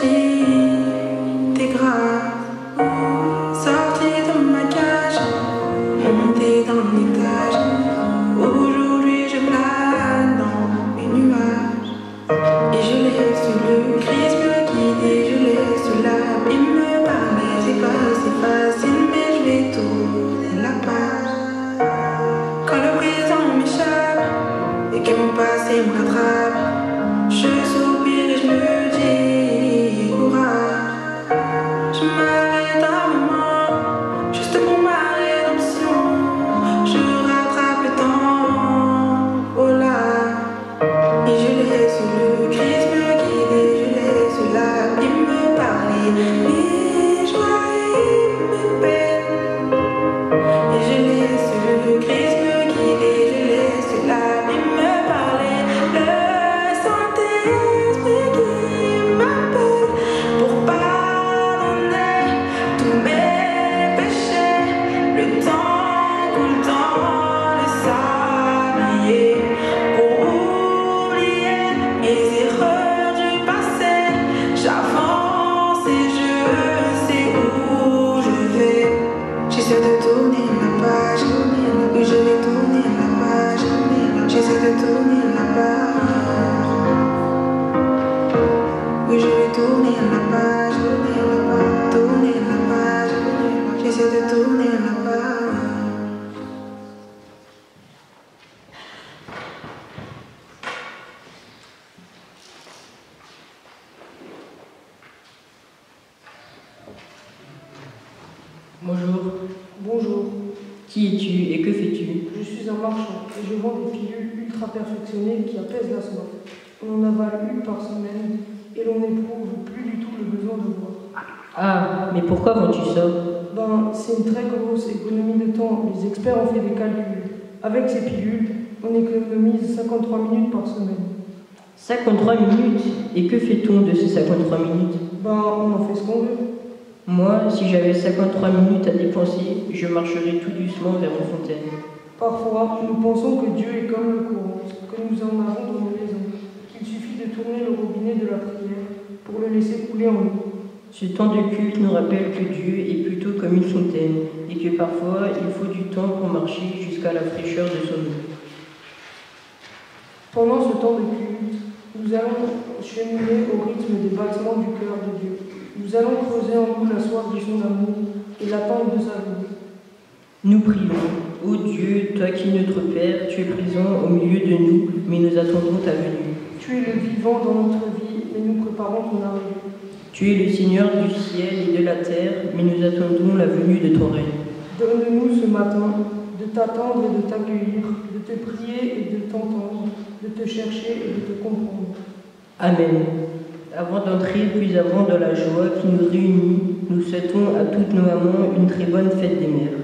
dis t'es grave. Sortir de ma cage, monter d'un étage. Aujourd'hui je plane dans mes nuages. Et je laisse le Christ me guider, je laisse l'abîme me parler. C'est pas si facile mais je vais tourner la page. Quand le présent m'échappe et que mon passé me rattrape, je soupire et je me dis courage. Je m'arrête un moment, juste pour ma rédemption. Je rattrape le temps, oh là. Et je laisse le Christ me guider, je laisse l'abîme me parler. Mes joies et mes peines. Et je laisse le Christ me guider, je laisse l'abîme me parler. Le Saint-Esprit qui m'appelle pour pardonner tous mes péchés. Le temps coule dans le sablier pour oublier mes erreurs du passé. J'avance et je sais où je vais. J'essaie de tourner la page, oui je vais tourner la page. J'essaie de tourner la page. Oui je vais tourner la page, tourner la page. J'essaie de tourner la page. Bonjour. Bonjour, Qui es-tu et que fais-tu? je suis un marchand et je vends des pilules ultra perfectionnées qui apaisent la soif. On en avale une par semaine et l'on n'éprouve plus du tout le besoin de boire. Ah, mais pourquoi vends-tu ça? Ben, c'est une très grosse économie de temps. Les experts ont fait des calculs. Avec ces pilules, on économise 53 minutes par semaine. 53 minutes? Et que fait-on de ces 53 minutes? Ben, on en fait ce qu'on veut. Moi, si j'avais 53 minutes à dépenser, je marcherais tout doucement vers une fontaine. Parfois, nous pensons que Dieu est comme le courant, que nous en avons dans nos maisons, qu'il suffit de tourner le robinet de la prière pour le laisser couler en nous. Ce temps de culte nous rappelle que Dieu est plutôt comme une fontaine et que parfois il faut du temps pour marcher jusqu'à la fraîcheur de son eau. Pendant ce temps de culte, nous allons cheminer au rythme des battements du cœur de Dieu. Nous allons creuser en nous la soif de son amour et l'attente de sa venue. Nous prions. Ô Dieu, toi qui es notre Père, tu es présent au milieu de nous, mais nous attendons ta venue. Tu es le vivant dans notre vie, mais nous préparons ton arrivée. Tu es le Seigneur du ciel et de la terre, mais nous attendons la venue de ton règne. Donne-nous ce matin de t'attendre et de t'accueillir, de te prier et de t'entendre, de te chercher et de te comprendre. Amen. Avant d'entrer plus avant dans la joie qui nous réunit, nous souhaitons à toutes nos mamans une très bonne fête des mères.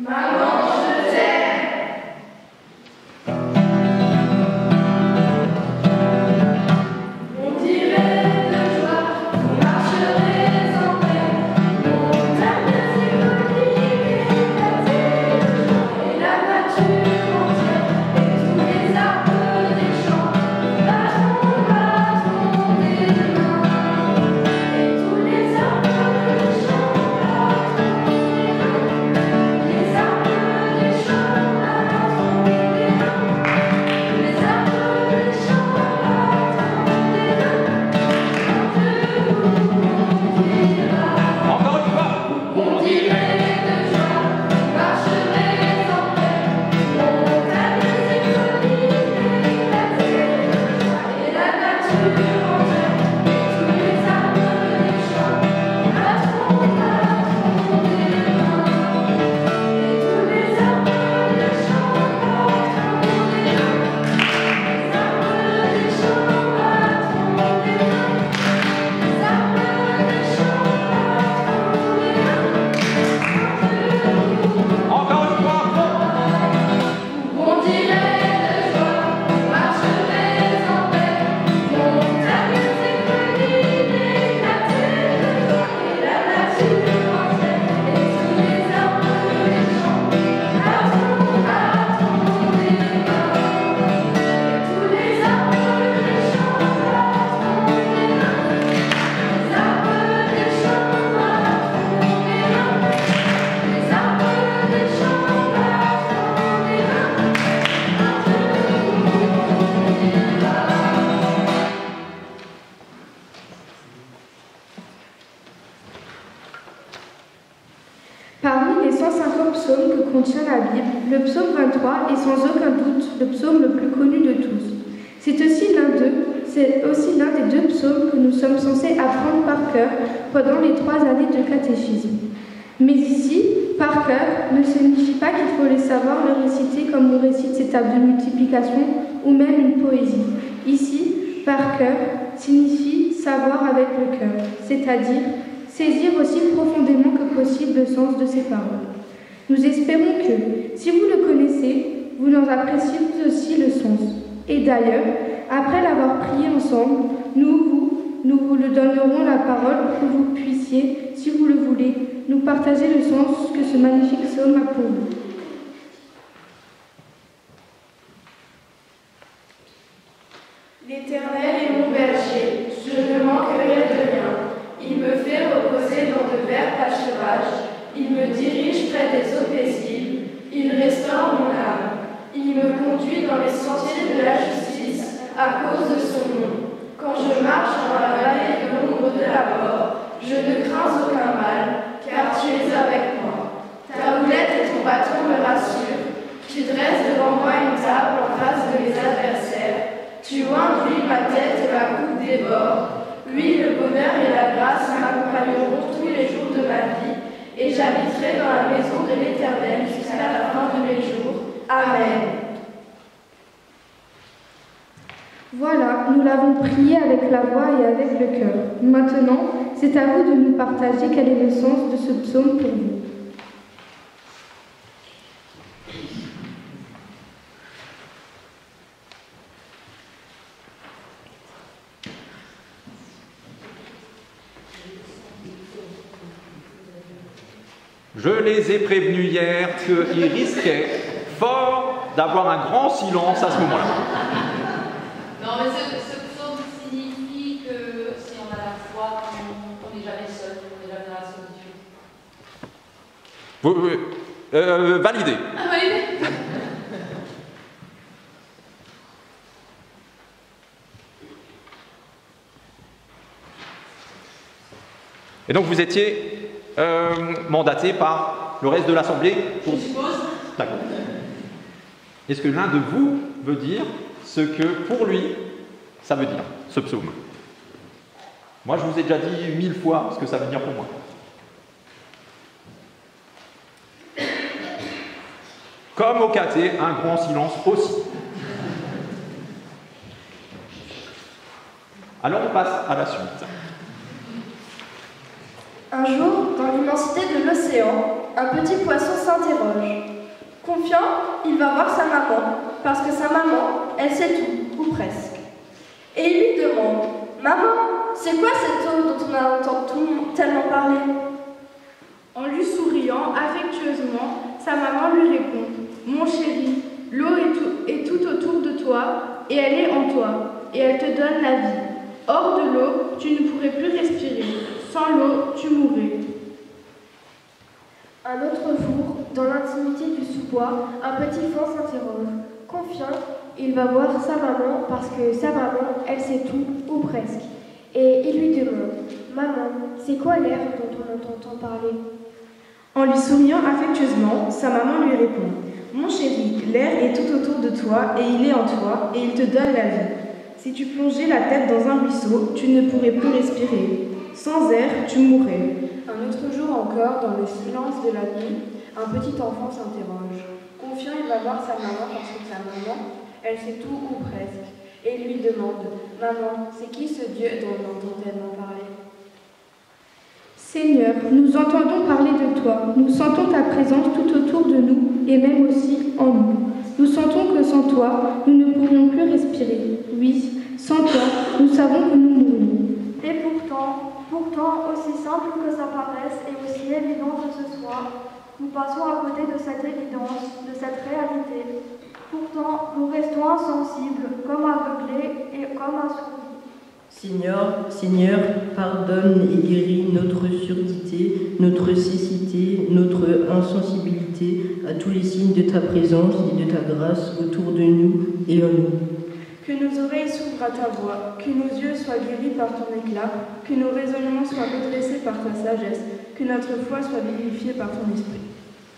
Maman, je t'aime. On dirait de joie, on marcherait en paix. Montagne symbolique éclatée de joie, et la nature entière, et tous les arbres des champs, battons des mains, et tous les arbres des champs, battons des mains, les arbres contient la Bible, le psaume 23 est sans aucun doute le psaume le plus connu de tous. C'est aussi l'un des deux psaumes que nous sommes censés apprendre par cœur pendant les 3 années de catéchisme. Mais ici, par cœur ne signifie pas qu'il faut les savoir le réciter comme on récite ses tables de multiplication ou même une poésie. Ici, par cœur signifie savoir avec le cœur, c'est-à-dire saisir aussi profondément que possible le sens de ces paroles. Nous espérons que, si vous le connaissez, vous en appréciez aussi le sens. Et d'ailleurs, après l'avoir prié ensemble, nous vous le donnerons la parole pour que vous puissiez, si vous le voulez, nous partager le sens que ce magnifique psaume a pour vous. L'Éternel est mon berger, je ne manquerai de rien. Il me fait reposer dans de verts pâturages, il me dirige près des eaux paisibles, il restaure mon âme. Il me conduit dans les sentiers de la justice à cause de son nom. Quand je marche dans la vallée de l'ombre de la mort, je ne crains aucun mal, car tu es avec moi. Ta houlette et ton bâton me rassurent. Tu dresses devant moi une table en face de mes adversaires. Tu induis ma tête et ma coupe déborde. Oui, le bonheur et la grâce m'accompagneront tous les jours de ma vie, et j'habiterai dans la maison de l'Éternel jusqu'à la fin de mes jours. Amen. Voilà, nous l'avons prié avec la voix et avec le cœur. Maintenant, c'est à vous de nous partager quel est le sens de ce psaume pour vous. Je les ai prévenus hier qu'ils risquaient fort d'avoir un grand silence à ce moment-là. Non, mais ce psaume signifie que si on a la foi, on n'est jamais seul, on n'est jamais dans la solitude. Validé. Ah, validé. Et donc vous étiez mandaté par le reste de l'Assemblée pour... Je suppose. D'accord. Est-ce que l'un de vous veut dire ce que pour lui ça veut dire, ce psaume? Moi je vous ai déjà dit 1000 fois ce que ça veut dire pour moi. Comme au caté, un grand silence aussi. Alors on passe à la suite. Un jour, dans l'immensité de l'océan, un petit poisson s'interroge. Confiant, il va voir sa maman, parce que sa maman, elle sait tout, ou presque. Et il lui demande, « Maman, c'est quoi cette eau dont on entend tellement parler ?» En lui souriant affectueusement, sa maman lui répond, « Mon chéri, l'eau est tout autour de toi, et elle est en toi, et elle te donne la vie. Hors de l'eau, tu ne pourrais plus respirer. Sans l'eau, tu mourrais. » Un autre jour, dans l'intimité du sous-bois, un petit faon s'interroge. Confiant, il va voir sa maman parce que sa maman, elle sait tout, ou presque. Et il lui demande, « Maman, c'est quoi l'air dont on entend parler ?» En lui souriant affectueusement, sa maman lui répond, « Mon chéri, l'air est tout autour de toi, et il est en toi, et il te donne la vie. Si tu plongeais la tête dans un ruisseau, tu ne pourrais plus respirer. Sans air, tu mourrais. » Un autre jour encore, dans le silence de la nuit, un petit enfant s'interroge. Confiant, il va voir sa maman parce que sa maman, elle sait tout ou presque. Et il lui demande, « Maman, c'est qui ce Dieu dont on entend tellement parler ?» Seigneur, nous entendons parler de toi. Nous sentons ta présence tout autour de nous et même aussi en nous. Nous sentons que sans toi, nous ne pourrions plus respirer. Oui, sans toi, nous savons que nous mourrions. Et pourtant, aussi simple que ça paraisse et aussi évident que ce soit, nous passons à côté de cette évidence, de cette réalité. Pourtant, nous restons insensibles, comme aveuglés et comme assourdis. Seigneur, pardonne et guéris notre surdité, notre cécité, notre insensibilité à tous les signes de ta présence et de ta grâce autour de nous et en nous. Que nos oreilles s'ouvrent à ta voix, que nos yeux soient guéris par ton éclat, que nos raisonnements soient redressés par ta sagesse, que notre foi soit vivifiée par ton esprit.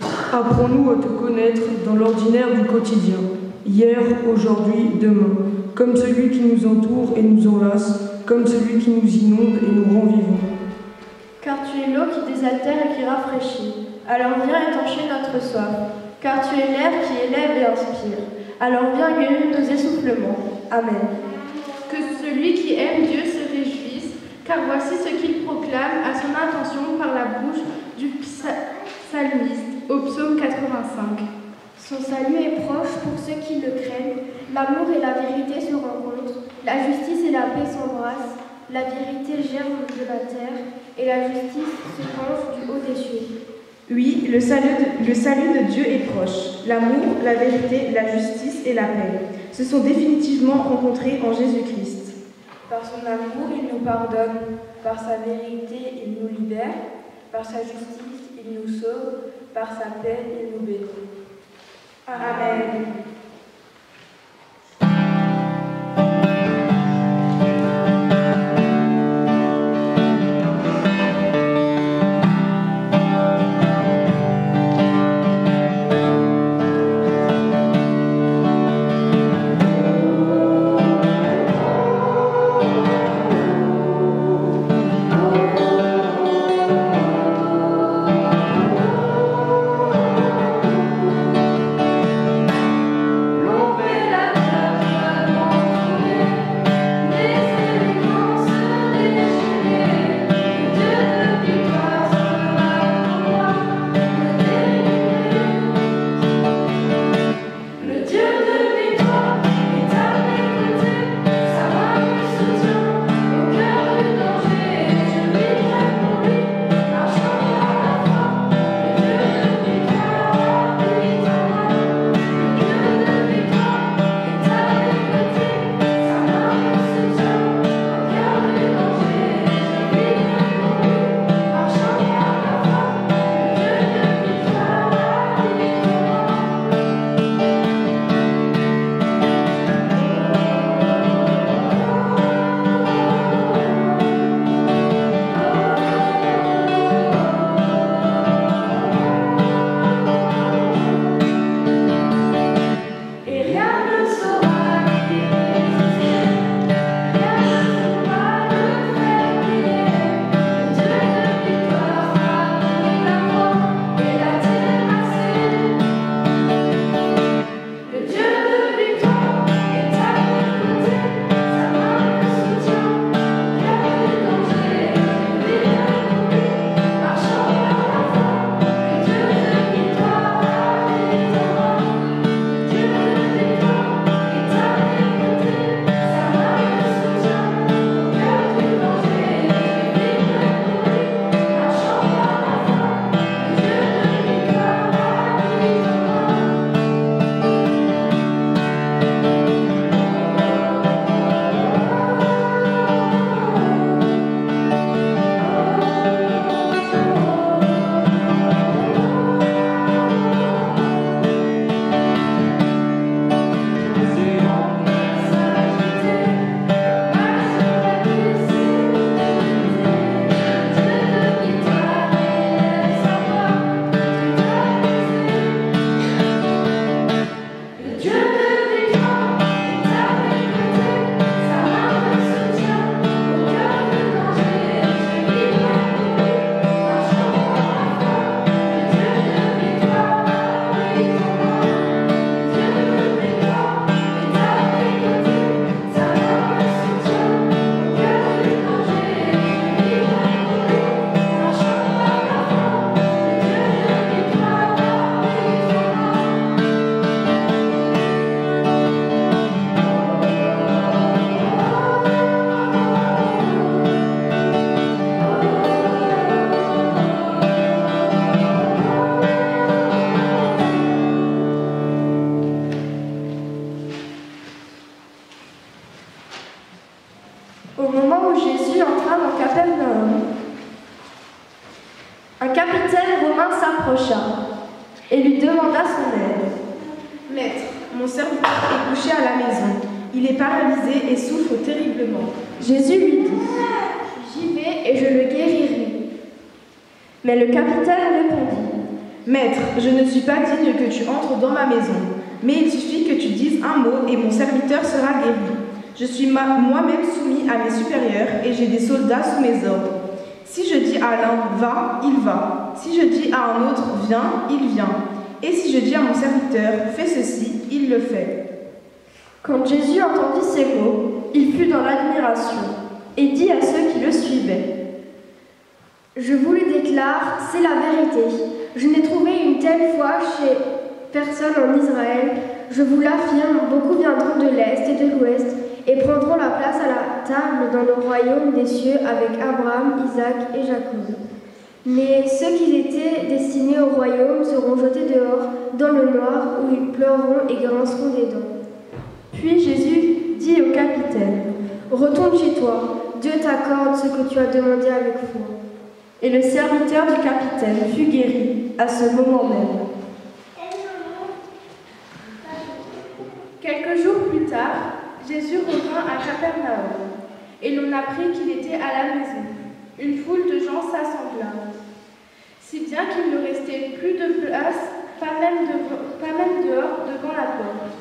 Apprends-nous à te connaître dans l'ordinaire du quotidien, hier, aujourd'hui, demain, comme celui qui nous entoure et nous enlace, comme celui qui nous inonde et nous rend vivants. Car tu es l'eau qui désaltère et qui rafraîchit. Alors viens étancher notre soif. Car tu es l'air qui élève et inspire. Alors viens guérir nos essoufflements. Amen. Que celui qui aime Dieu se réjouisse, car voici ce qu'il proclame à son intention par la bouche du psalmiste au psaume 85. Son salut est proche pour ceux qui le craignent. L'amour et la vérité se rencontrent. La justice et la paix s'embrassent. La vérité germe de la terre et la justice se penche du haut des cieux. Oui, le salut de Dieu est proche. L'amour, la vérité, la justice et la paix se sont définitivement rencontrés en Jésus-Christ. Par son amour, il nous pardonne. Par sa vérité, il nous libère. Par sa justice, il nous sauve. Par sa paix, il nous bénit. Amen. Au moment où Jésus entra dans Capharnaüm, un capitaine romain s'approcha et lui demanda son aide. « Maître, mon serviteur est couché à la maison. Il est paralysé et souffre terriblement. » Jésus lui dit : « J'y vais et je le guérirai. » Mais le capitaine répondit : « Maître, je ne suis pas digne que tu entres dans ma maison, mais il suffit que tu dises un mot et mon serviteur sera guéri. Je suis moi-même soumis à mes supérieurs et j'ai des soldats sous mes ordres. Si je dis à l'un va, il va. Si je dis à un autre viens, il vient. Et si je dis à mon serviteur fais ceci, il le fait. Quand Jésus entendit ces mots, il fut dans l'admiration et dit à ceux qui le suivaient: Je vous le déclare, c'est la vérité. Je n'ai trouvé une telle foi chez personne en Israël. Je vous l'affirme, beaucoup viendront de l'Est et de l'Ouest et prendront la place à la table dans le royaume des cieux avec Abraham, Isaac et Jacob. Mais ceux qui étaient destinés au royaume seront jetés dehors dans le noir où ils pleureront et grinceront des dents. Puis Jésus dit au capitaine: Retourne chez toi, Dieu t'accorde ce que tu as demandé avec foi. Et le serviteur du capitaine fut guéri à ce moment même. Quelques jours plus tard, Jésus revint à Capernaum, et l'on apprit qu'il était à la maison. Une foule de gens s'assembla, si bien qu'il ne restait plus de place, pas même dehors devant la porte.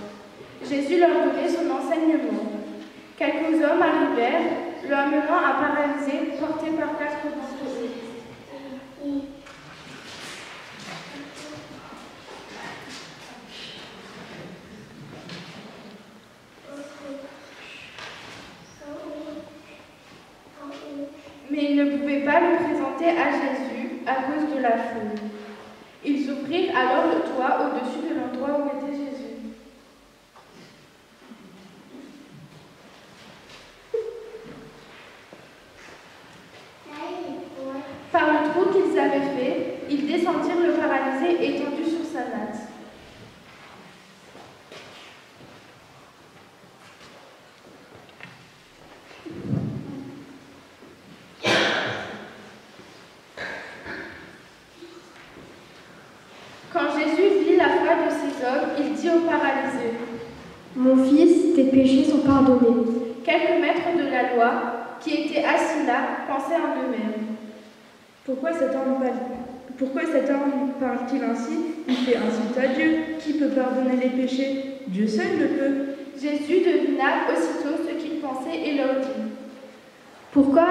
Jésus leur donnait son enseignement. Quelques hommes arrivèrent, lui amenant un paralysé porté par 4 bandelettes. Mais ils ne pouvaient pas le présenter à Jésus à cause de la foule. Ils ouvrirent alors le toit au-dessus de l'endroit où était Jésus. Par le trou qu'ils avaient fait, ils descendirent le paralysé étendu sur sa natte. Quand Jésus vit la foi de ces hommes, il dit au paralysé: Mon fils, tes péchés sont pardonnés. Quelques maîtres de la loi, qui étaient assis là, pensaient en eux-mêmes: Pourquoi cet homme parle-t-il ainsi? Il fait insulte à Dieu. Qui peut pardonner les péchés? Dieu seul le peut. Jésus devina aussitôt ce qu'ils pensaient et leur dit: Pourquoi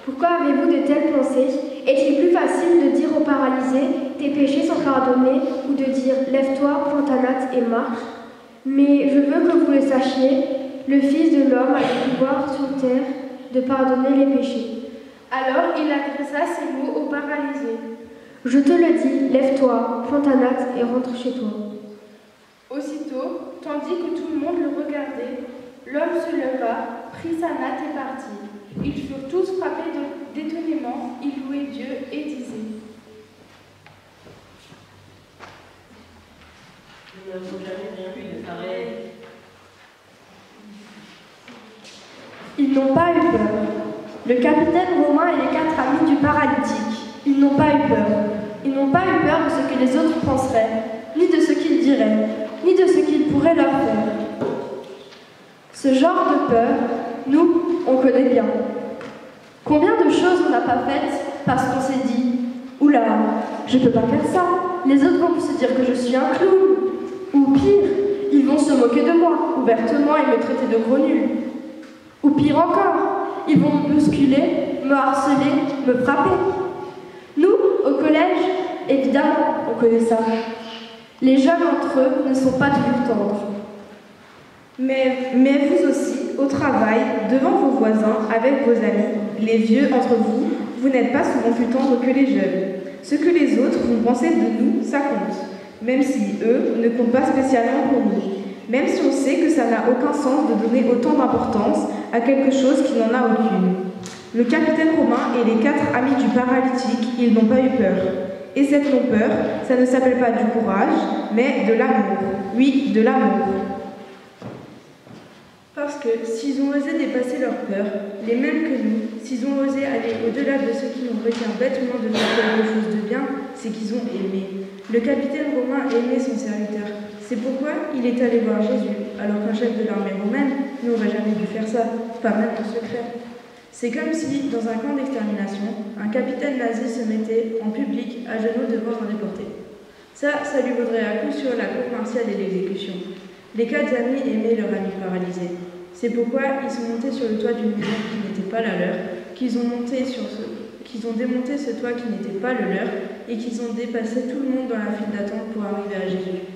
avez-vous de telles pensées? Est-il plus facile de dire au paralysé, tes péchés sont pardonnés, ou de dire, lève-toi, prends ta natte et marche? Mais je veux que vous le sachiez, le Fils de l'homme a le pouvoir sur terre de pardonner les péchés. Alors il adressa ces mots au paralysé: Je te le dis, lève-toi, prends ta natte et rentre chez toi. Aussitôt, tandis que tout le monde le regardait, l'homme se leva, prit sa natte et partit. Ils furent tous frappés d'étonnement, ils louaient Dieu et disaient: Nous n'avons jamais rien vu de pareil. Ils n'ont pas eu peur. Le capitaine romain et les 4 amis du paralytique, ils n'ont pas eu peur. Ils n'ont pas eu peur de ce que les autres penseraient, ni de ce qu'ils diraient, ni de ce qu'ils pourraient leur faire. Ce genre de peur, nous, on connaît bien. Combien de choses on n'a pas faites parce qu'on s'est dit « Oula, je peux pas faire ça, les autres vont se dire que je suis un clown. » Ou pire, ils vont se moquer de moi, ouvertement, et me traiter de gros nul. Ou pire encore, ils vont me bousculer, me harceler, me frapper. Nous, au collège, évidemment, on connaît ça. Les jeunes entre eux ne sont pas toujours tendres. Mais vous aussi, au travail, devant vos voisins, avec vos amis, les vieux entre vous, vous n'êtes pas souvent plus tendres que les jeunes. Ce que les autres vont penser de nous, ça compte. Même si eux ne comptent pas spécialement pour nous. Même si on sait que ça n'a aucun sens de donner autant d'importance à quelque chose qui n'en a aucune. Le capitaine romain et les 4 amis du paralytique, ils n'ont pas eu peur. Et cette non-peur, ça ne s'appelle pas du courage, mais de l'amour. Oui, de l'amour. Parce que s'ils ont osé dépasser leur peur, les mêmes que nous, s'ils ont osé aller au-delà de ce qui nous retient bêtement de faire quelque chose de bien, c'est qu'ils ont aimé. Le capitaine romain aimait son serviteur. C'est pourquoi il est allé voir Jésus, alors qu'un chef de l'armée romaine n'aurait jamais dû faire ça, pas même en secret. C'est comme si, dans un camp d'extermination, un capitaine nazi se mettait en public à genoux devant un déporté. Ça lui vaudrait à coup sûr la cour martiale et l'exécution. Les 4 amis aimaient leur ami paralysé. C'est pourquoi ils sont montés sur le toit d'une maison qui n'était pas la leur, qu'ils ont démonté ce toit qui n'était pas le leur, et qu'ils ont dépassé tout le monde dans la file d'attente pour arriver à Jésus.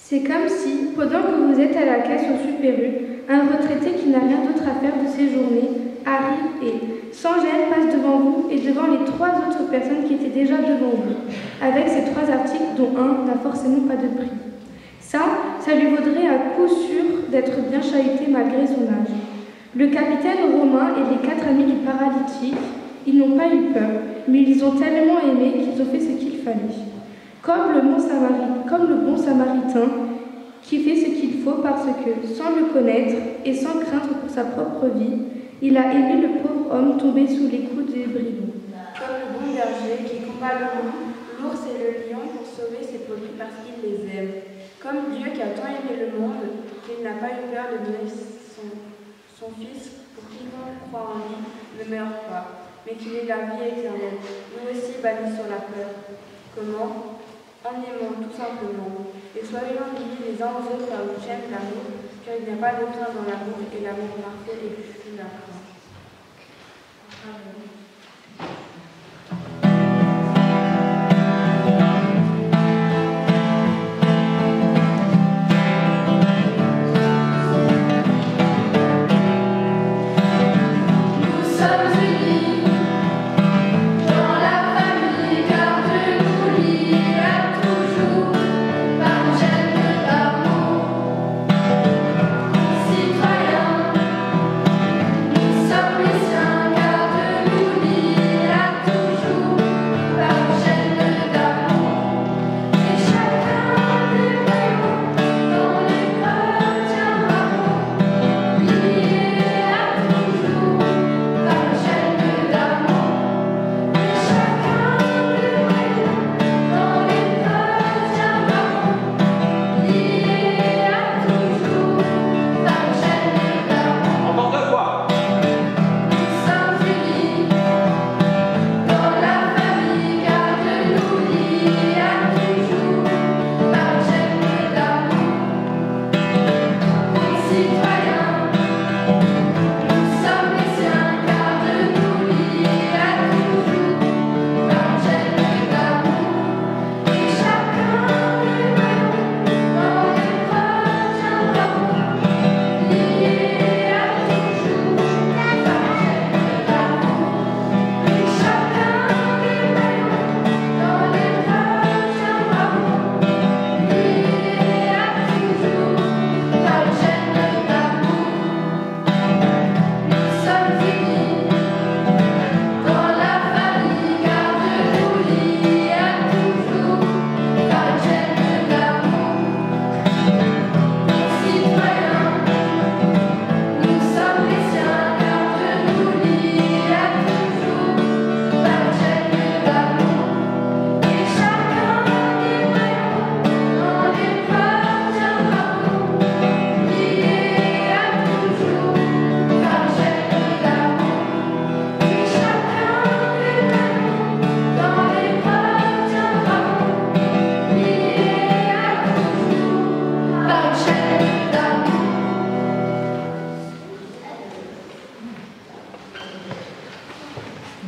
C'est comme si, pendant que vous êtes à la caisse au Super U, un retraité qui n'a rien d'autre à faire de ses journées arrive et, sans gêne, passe devant vous et devant les 3 autres personnes qui étaient déjà devant vous, avec ces 3 articles dont un n'a forcément pas de prix. Ça lui vaudrait à coup sûr d'être bien chahuté malgré son âge. Le capitaine Romain et les 4 amis du paralytique, ils n'ont pas eu peur, mais ils ont tellement aimé qu'ils ont fait ce qu'il fallait. Comme le bon samaritain qui fait ce qu'il faut parce que, sans le connaître et sans craindre pour sa propre vie, il a aimé le pauvre homme tombé sous les coups des brigands. Comme le bon berger qui combat le loup, l'ours et le lion pour sauver ses brebis parce qu'il les aime. Comme Dieu qui a tant aimé le monde qu'il n'a pas eu peur de donner son Fils pour quiconque croit en lui ne meurt pas, mais qu'il ait la vie éternelle. Nous aussi bannis sur la peur. Comment ? En aimant tout simplement, et soyons liés les uns aux autres par une chaîne d'amour, car il n'y a pas de crainte dans l'amour, et l'amour parfait exclut la crainte. Amen.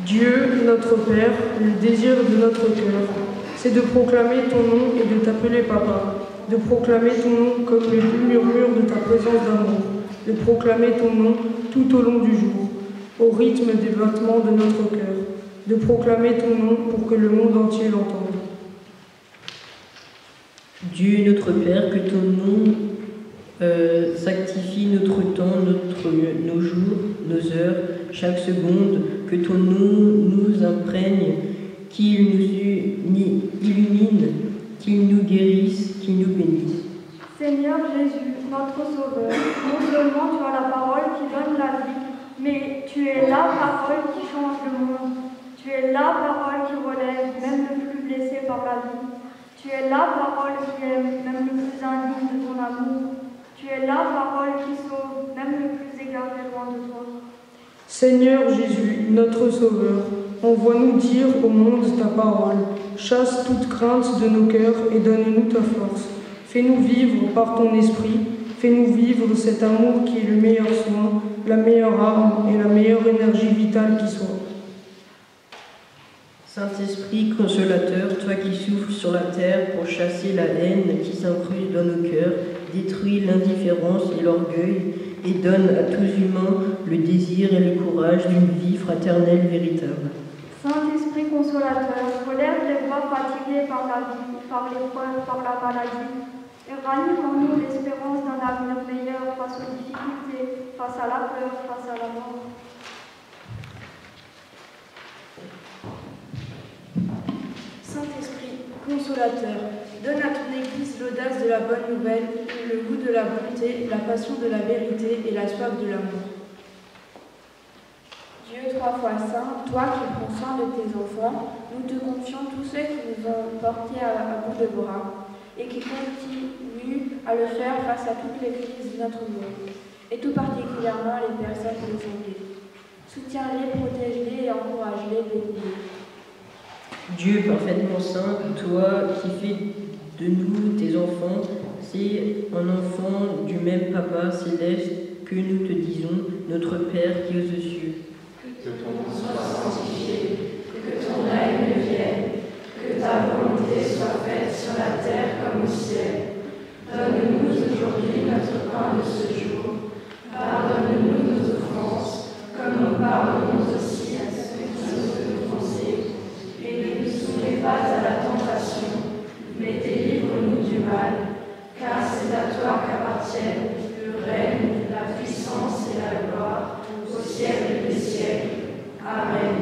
Dieu, notre Père, le désir de notre cœur, c'est de proclamer ton nom et de t'appeler Papa, de proclamer ton nom comme le murmure de ta présence d'amour, de proclamer ton nom tout au long du jour, au rythme des battements de notre cœur, de proclamer ton nom pour que le monde entier l'entende. Dieu notre Père, que ton nom sanctifie notre temps, nos jours, nos heures, chaque seconde, que ton nom nous imprègne, qu'il nous illumine, qu'il nous guérisse, qu'il nous bénisse. Seigneur Jésus, notre Sauveur, non seulement tu as la parole qui donne la vie, mais tu es la parole qui change le monde. Tu es la parole qui relève même le plus blessé par la vie. Tu es la parole qui aime même le plus indigne de ton amour. Tu es la parole qui sauve, même le plus égaré loin de toi. Seigneur Jésus, notre Sauveur, envoie-nous dire au monde ta parole. Chasse toute crainte de nos cœurs et donne-nous ta force. Fais-nous vivre par ton esprit. Fais-nous vivre cet amour qui est le meilleur soin, la meilleure arme et la meilleure énergie vitale qui soit. Saint-Esprit consolateur, toi qui souffles sur la terre pour chasser la haine qui s'incruste dans nos cœurs, détruis l'indifférence et l'orgueil et donne à tous humains le désir et le courage d'une vie fraternelle véritable. Saint-Esprit consolateur, relève les voix fatiguées par la vie, par l'épreuve, par la maladie, et ranime en nous l'espérance d'un avenir meilleur face aux difficultés, face à la peur, face à la mort. Saint-Esprit, consolateur, donne à ton Église l'audace de la bonne nouvelle, le goût de la bonté, la passion de la vérité et la soif de l'amour. Dieu trois fois saint, toi qui prends soin de tes enfants, nous te confions tous ceux qui nous ont portés à bout de bras et qui continuent à le faire face à toutes les crises de notre monde, et tout particulièrement les personnes décédées. Soutiens-les, protège-les et encourage-les, bénis-les. Dieu parfaitement saint, toi qui fais de nous tes enfants, c'est en enfant du même Papa céleste que nous te disons, notre Père qui est aux cieux. Que ton nom soit sanctifié, que ton règne vienne, que ta volonté soit faite sur la terre comme au ciel. Donne-nous aujourd'hui notre pain de ce jour. Pardonne-nous nos offenses, comme nous pardonnons aussi à ceux qui nous ont offensés. Et ne nous soumets pas à la tentation, mais délivre-nous du mal, car c'est à toi qu'appartiennent le règne, la puissance et la gloire, au siècle des siècles. Amen.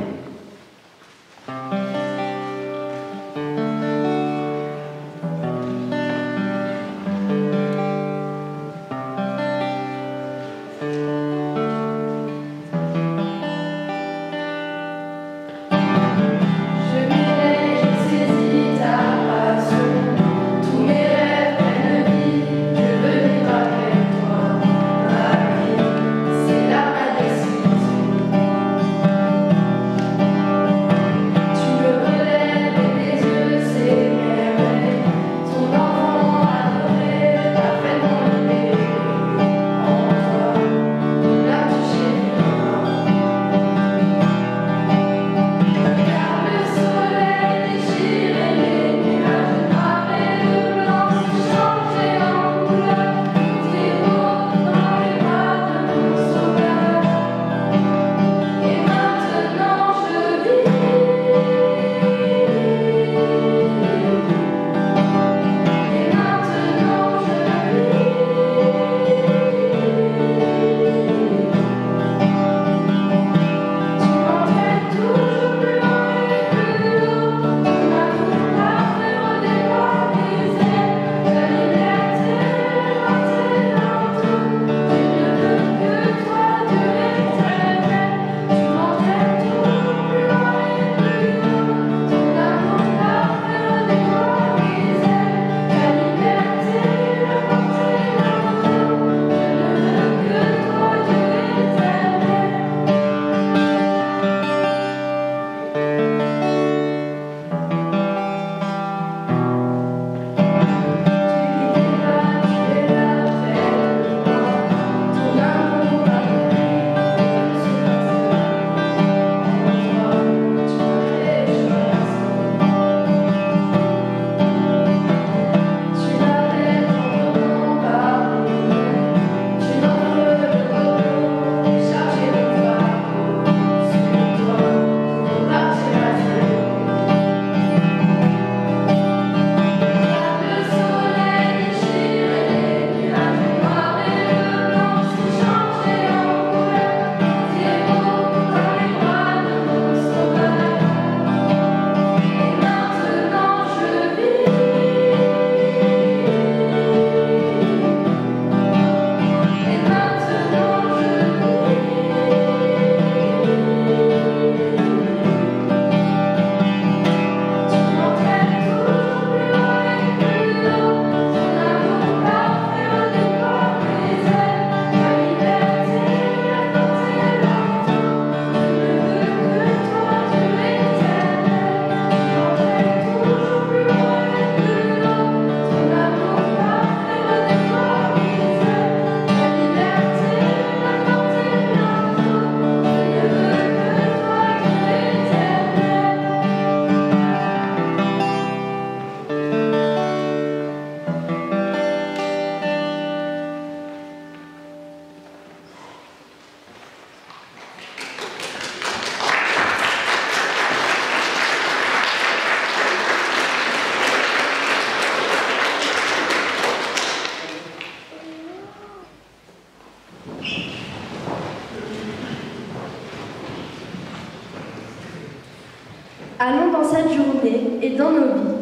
dans nos vies.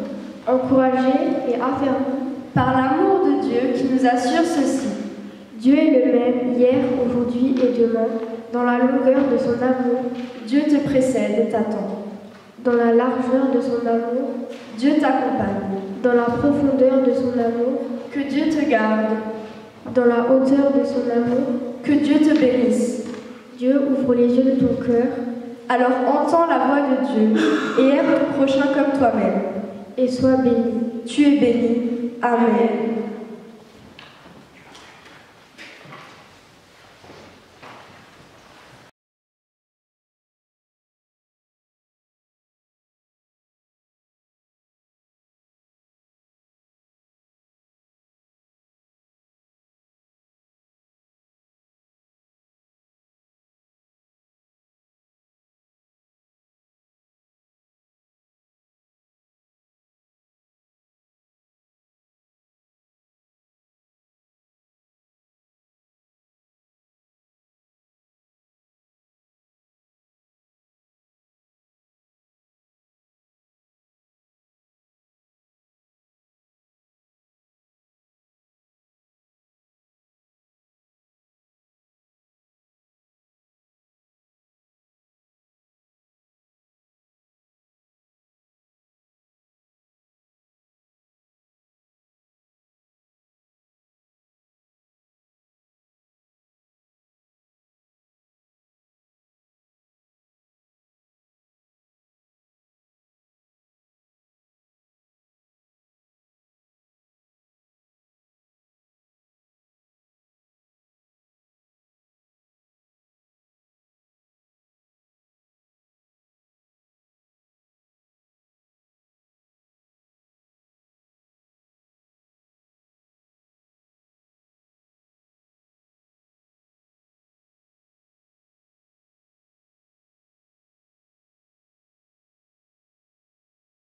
Encouragés et affermis par l'amour de Dieu qui nous assure ceci. Dieu est le même hier, aujourd'hui et demain. Dans la longueur de son amour, Dieu te précède et t'attend. Dans la largeur de son amour, Dieu t'accompagne. Dans la profondeur de son amour, que Dieu te garde. Dans la hauteur de son amour, que Dieu te bénisse. Dieu ouvre les yeux de ton cœur. Alors entends la voix de Dieu et aime ton prochain comme toi-même. Et sois béni. Tu es béni. Amen.